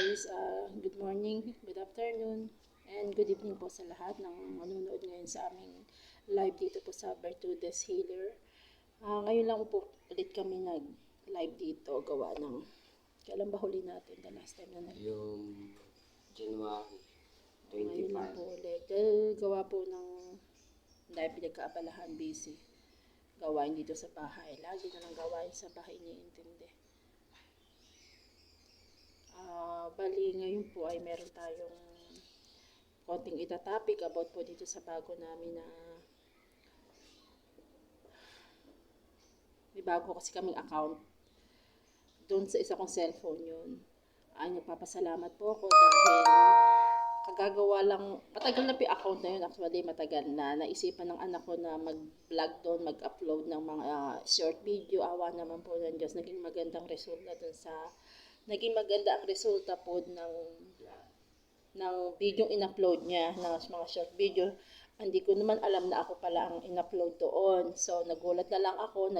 guys, good morning, good afternoon, and good evening po sa lahat ng manunood ngayon sa aming live dito po sa Bertudes Healer. Ngayon lang po ulit kami nag-live dito, gawa ng, kailan ba huli natin, the last time na yung January ngayon lang 25. po ulit, gawa po ng dahil pinagkaabalahan, busy, gawain dito sa bahay, lagi na lang gawain sa bahay, iniintindi. Bali ngayon po ay meron tayong konting itatopic about po dito sa bago namin na may bago kasi kaming account doon sa isa kong cellphone. Yun ay nagpapasalamat po ako dahil kagagawa lang, matagal na po yung account na yun, actually matagal na, naisipan ng anak ko na mag-vlog doon, mag-upload ng mga short video. Awa naman po ng Diyos, naging maganda ang resulta po ng video in-upload niya, ng mga short video. Hindi ko naman alam na ako pala ang in-upload doon. So nagulat na lang ako,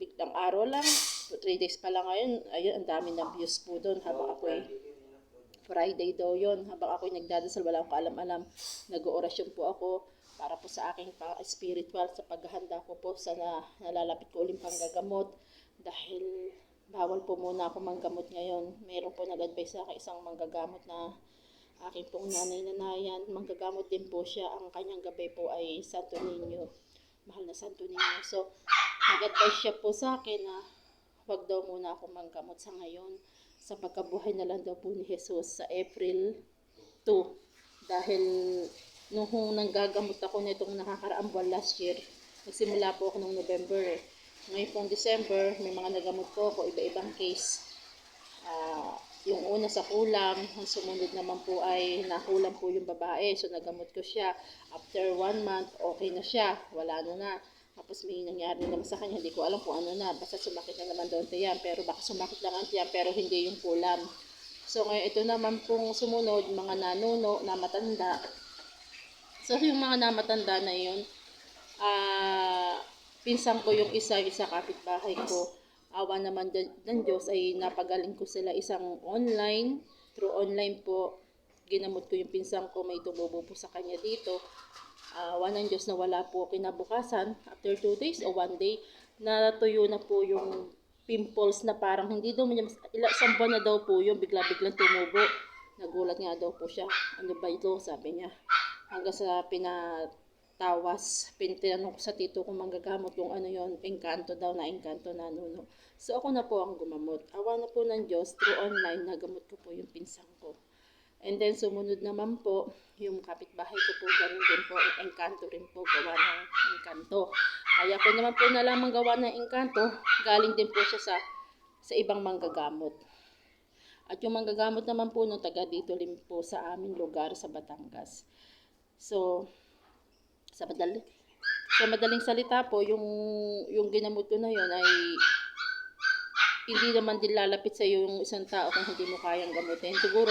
biglang araw lang, 3 days pa lang ngayon, ayun, ang dami ng views po doon. Habang ako Friday daw yun, habang ako'y nagdadasal, wala akong kaalam-alam, nag-oorasyon po ako para po sa aking spiritual, sa paghahanda ko po sa nalalapit ko uling panggagamot, dahil bawal po muna ako manggamot ngayon. Meron po nag-advise sa akin isang manggagamot na aking pong nanay-nanayan, manggagamot din po siya, ang kanyang gabi po ay Santo Niño, mahal na Santo Niño. So nag-advise siya po sa akin na huwag daw muna ako manggamot sa ngayon, sa pagkabuhay na lang daw po ni Jesus sa April 2. Dahil nung nanggagamot ako nitong nakakaraang buwan last year, nagsimula po ako noong November eh. Ngayon pong December, may mga nagamot po ako, iba-ibang case. Yung una sa kulam, ang sumunod naman po ay nakulam po yung babae, so nagamot ko siya. After 1 month, okay na siya, wala na. Tapos may nangyari naman sa kanya, hindi ko alam kung ano na, basta sumakit na naman daw tiyan, pero baka sumakit lang ang tiyan, pero hindi yung kulam. So ngayon ito naman pong sumunod, mga nanuno, na matanda. So yung mga namatanda na yun, pinsan ko yung isa kapitbahay ko. Awa naman ng Diyos ay napagaling ko sila through online po. Ginamot ko yung pinsan ko, may tumubo po sa kanya dito. Awa ng Diyos na wala po kinabukasan, after 2 days o 1 day, natuyo na po yung pimples na parang hindi daw, isang buwan na daw po yung bigla-biglang tumubo. Nagulat nga daw po siya, ano ba ito, sabi niya. Hanggang sa tinanong ko sa tito kung manggagamot yung ano yon, engkanto daw, na engkanto na nuno. So ako na po ang gumamot. Awa na po ng Diyos, through online, nagamot ko po yung pinsan ko. And then sumunod naman po, yung kapitbahay ko po, ganun din po, engkanto rin po, gawa ng engkanto. Kaya ko naman po nalamang gawa ng engkanto, galing din po siya sa ibang manggagamot. At yung manggagamot naman po nung taga dito rin po sa aming lugar sa Batangas. So, sa madaling salita po, yung ginamot ko na yun ay hindi naman din lalapit sa iyo yung isang tao kung hindi mo kayang gamutin. Siguro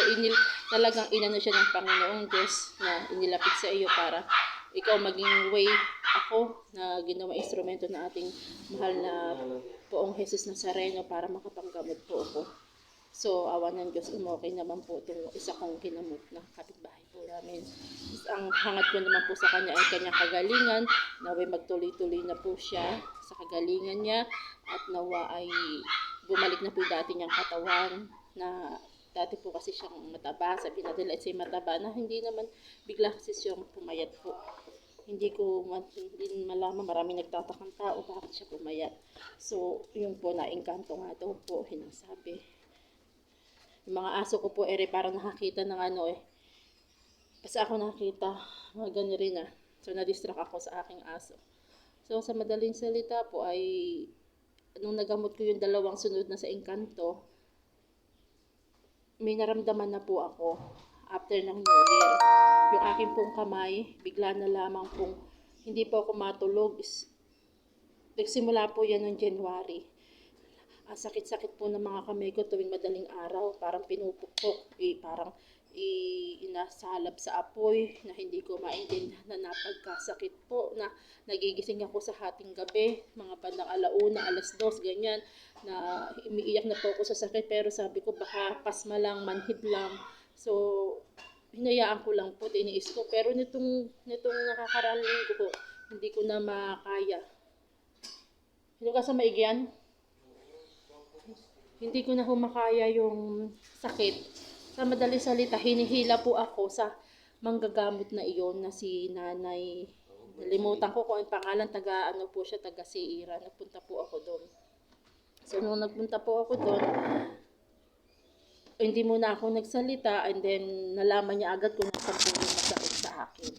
talagang inano siya ng Panginoong Diyos na inilapit sa iyo para ikaw maging way ako na ginawa instrumento na ating mahal na Poong Jesus Nazareno para makapanggamot po ako. So, awa ng Diyos, umokay naman po itong isa kong ginamot na kapitbahay po namin. Ang hangat ko naman po sa kanya ay kanyang kagalingan, naway magtuloy-tuloy na po siya sa kagalingan niya, at nawa ay bumalik na po dati niyang katawan, na dati po kasi siyang mataba, sabi na nila ay mataba, na hindi naman bigla kasi siyang pumayat po. Hindi malaman, maraming nagtatakang tao bakit siya pumayat. So yun po, naengkanto nga daw po, hinasabi. Yung mga aso ko po parang nakakita ng basta ako nakakita mga ganyan rin so na-distract ako sa aking aso. So sa madaling salita po ay nung nagamot ko yung 2 sunod na sa engkanto, may naramdaman na po ako after ng New Year. Yung aking pong kamay, bigla na lamang pong hindi po ako matulog. Nagsimula po yan noong January. Ang sakit-sakit po ng mga kamay ko tuwing madaling araw, parang pinupukpok, parang inasalab sa apoy na hindi ko maintindihan na napagkasakit po na nagigising ako sa hating gabi, mga bandang 1:00, 2:00, ganyan, na umiiyak na po ako sa sakit pero sabi ko baka pasma lang, manhid lang. So, hinayaan ko lang po, tiniis ko. Pero nitong nakakaraan linggo po, hindi ko na makaya. Hindi ka sa maigyan? Hindi ko na humakaya yung sakit. Sa madaling salita, hinihila po ako sa manggagamot na iyon na si Nanay. Nalimutan ko kung ang pangalan, taga ano po siya, taga Siira. Nagpunta po ako doon. So, nung nagpunta po ako doon, hindi muna ako nagsalita and then nalaman niya agad kung nasan po yung masakit sa akin.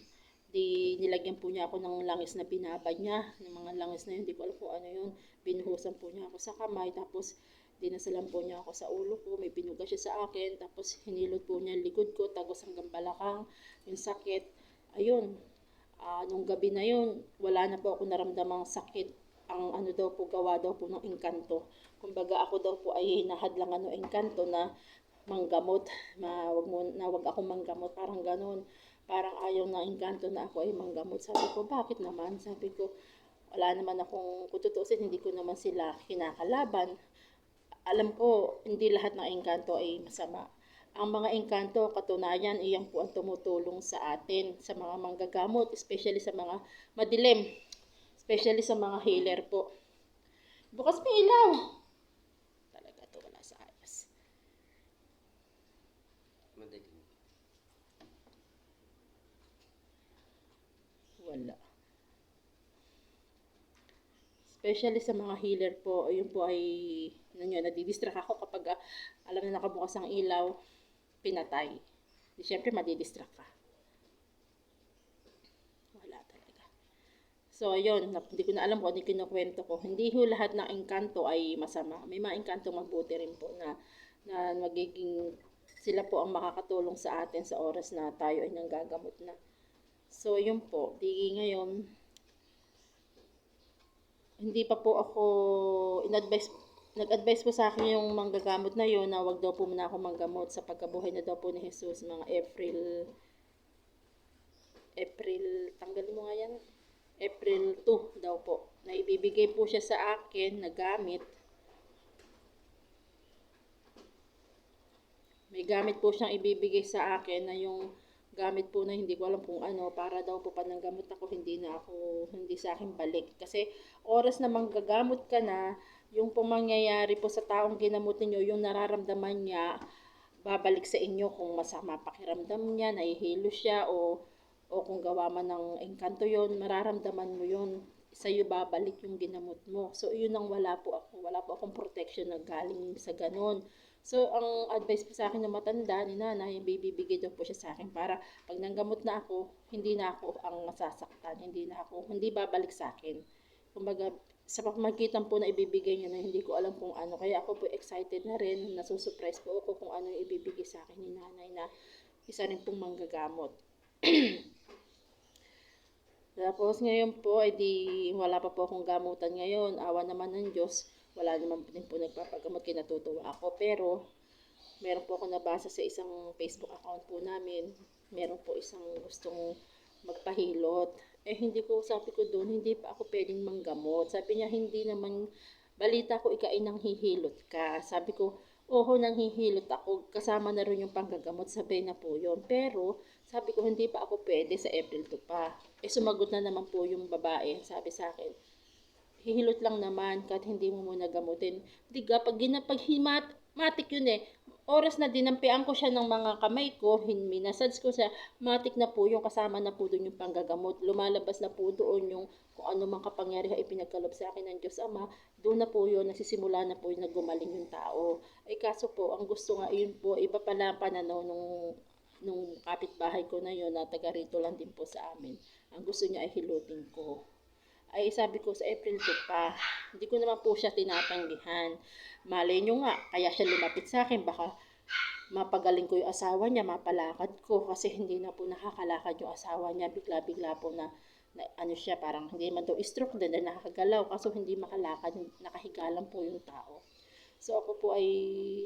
Di nilagyan po niya ako ng langis na binaba niya. Ng mga langis na yun, hindi ko alam kung ano yun. Binuhusan po niya ako sa kamay, tapos dinasalan po niya ako sa ulo ko, may binuga siya sa akin, tapos hinilot po niya likod ko, tagos hanggang balakang, yung sakit. Ayun, nung gabi na yun, wala na po ako naramdamang sakit. Ang ano daw po, gawa daw po ng engkanto. Kumbaga ako daw po ay nahadlangan ng engkanto na manggamot, wag ako manggamot, parang ganun. Parang ayaw ng engkanto na ako ay manggamot. Sabi ko, bakit naman? Sabi ko, wala naman akong, kung tutuusin, hindi ko naman sila kinakalaban. Alam ko, hindi lahat ng engkanto ay masama. Ang mga engkanto, katunayan, iyan po ang tumutulong sa atin, sa mga manggagamot, especially sa mga madilim, especially sa mga healer po. Bukas may ilaw. Talaga to, wala sa ayos. Madilim. Wala. Especially sa mga healer po, yun po ay nadidistract ako kapag alam na nakabukas ang ilaw, pinatay. Di syempre madidistract ka. Wala talaga. So ayun, hindi ko na alam kung ano yung kinukwento ko. Hindi ho lahat ng engkanto ay masama. May mga engkanto mabuti rin po na magiging sila po ang makakatulong sa atin sa oras na tayo ay nanggagamot na. So yun po, di ngayon, hindi pa po ako nag-advise po sa akin yung manggagamot na yun na wag daw po muna ako manggamot sa pagkabuhay na daw po ni Jesus, mga tanggalin mo nga yan, April 2 daw po, na ibibigay po siya sa akin na gamit. May gamit po siyang ibibigay sa akin na yung gamit po na hindi ko alam kung ano, para daw po pananggamot ako, hindi sa akin balik. Kasi oras na manggagamot ka na, yung pong mangyayari po sa taong ginamot niyo, yung nararamdaman niya, babalik sa inyo kung masama pakiramdam niya, nahihilo siya, o kung gawa man ng engkanto yon, mararamdaman mo yon, sa'yo babalik yung ginamot mo. So, yun ang wala po akong protection na galing sa ganun. So, ang advice po sa akin ng matanda ni nanay, bibigay daw po siya sa akin para pag nanggamot na ako, hindi na ako ang masasaktan, hindi babalik sa akin. Kumbaga, sa pamamagitan po na ibibigay niya na hindi ko alam kung ano. Kaya ako po excited na rin, nasusurprise po ako kung ano yung ibibigay sa akin ni nanay na isa rin pong manggagamot. Tapos ngayon po, wala pa po akong gamutan ngayon. Awa naman ng Diyos, wala naman din po nagpapagamot, kinatutuwa ako. Pero, meron po ako nabasa sa isang Facebook account po namin. Meron po isang gustong magpahilot. Sabi ko doon, hindi pa ako pwedeng manggamot. Sabi niya, hindi naman, balita ko ikain nang hihilot ka. Sabi ko, oho, nang hihilot ako. Kasama na rin yung panggagamot, sabay na po yun. Pero, sabi ko, hindi pa ako pwede sa April 2 pa. Sumagot na naman po yung babae. Sabi sa akin, hihilot lang naman kahit hindi mo muna gamutin. Diga, matik yun eh. Oras na dinampian ko siya ng mga kamay ko, minasage ko siya, matik na po yung kasama na po doon yung panggagamot. Lumalabas na po doon yung kung ano mang kapangyarihan ipinagkalob sa akin ng Diyos Ama. Doon na po yun, nagsisimula na po yung naggumaling yung tao. Kaso po, ang gusto nga yun po, iba pala ang pananaw nung kapitbahay ko na yun, na taga rito lang din po sa amin. Ang gusto niya ay hilutin ko. Sabi ko sa April 2 pa, hindi ko naman po siya tinatanggihan. Malay nyo nga, kaya siya lumapit sa akin, baka mapagaling ko yung asawa niya, mapalakad ko, kasi hindi na po nakakalakad yung asawa niya, bigla-bigla po na ano siya, parang hindi man daw stroke din, na nakakagalaw, kaso hindi makalakad, nakahiga lang po yung tao. So ako po ay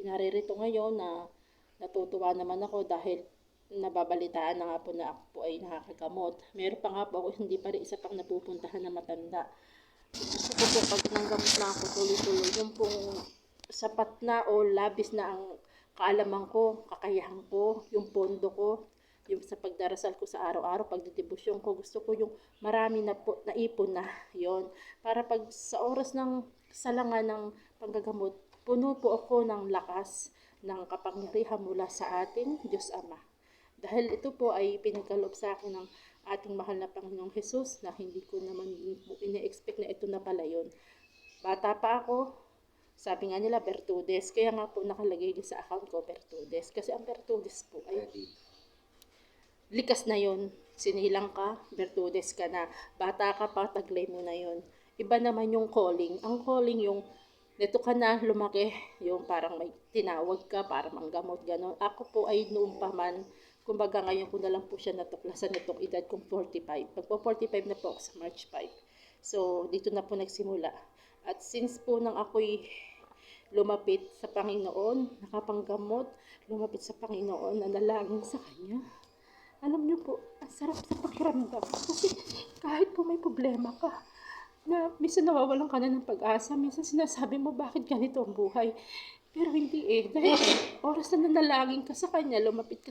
naririto ngayon na natutuwa naman ako dahil nababalitaan na nga po na ako po ay nakakagamot. Meron pa nga po ako, hindi pa rin isa pang napupuntahan na matanda. Gusto ko po pag nanggamot na ako tuloy-tuloy, yung pong sapat na o labis na ang kaalaman ko, kakayahan ko, yung pondo ko, yung sa pagdarasal ko sa araw-araw, pagdidebosyon ko, gusto ko yung marami na po, naipon na yon. Para pag sa oras ng salangan ng panggagamot, puno po ako ng lakas, ng kapangyarihan mula sa ating Diyos Ama. Dahil ito po ay pinagkaloob sa akin ng ating mahal na Panginoong Hesus na hindi ko naman po ine-expect na ito na pala yun. Bata pa ako, sabi nga nila Bertudes, kaya nga po nakalagay din sa account ko Bertudes. Kasi ang Bertudes po ay Ready. likas na yon. Sinilang ka, Bertudes ka na. Bata ka pa, taglay mo na yon. Iba naman yung calling. Ang calling yung neto ka na lumaki, yung parang may tinawag ka para manggamot, gano'n. Ako po ay noon pa man, kumbaga ngayon ko na lang po siya natuklasan nitong edad kong 45. Magpo 45 na po ako sa March 5. So, dito na po nagsimula. At since po nang ako'y lumapit sa Panginoon, nakapanggamot, lumapit sa Panginoon, nanalangin sa Kanya. Alam niyo po, ang sarap sa pakiramdam. Kasi kahit po may problema ka, na minsan nawawalan ka na ng pag-asa, minsan sinasabi mo bakit ganito ang buhay. Pero hindi eh, dahil oras na nanalangin ka sa Kanya, lumapit ka sa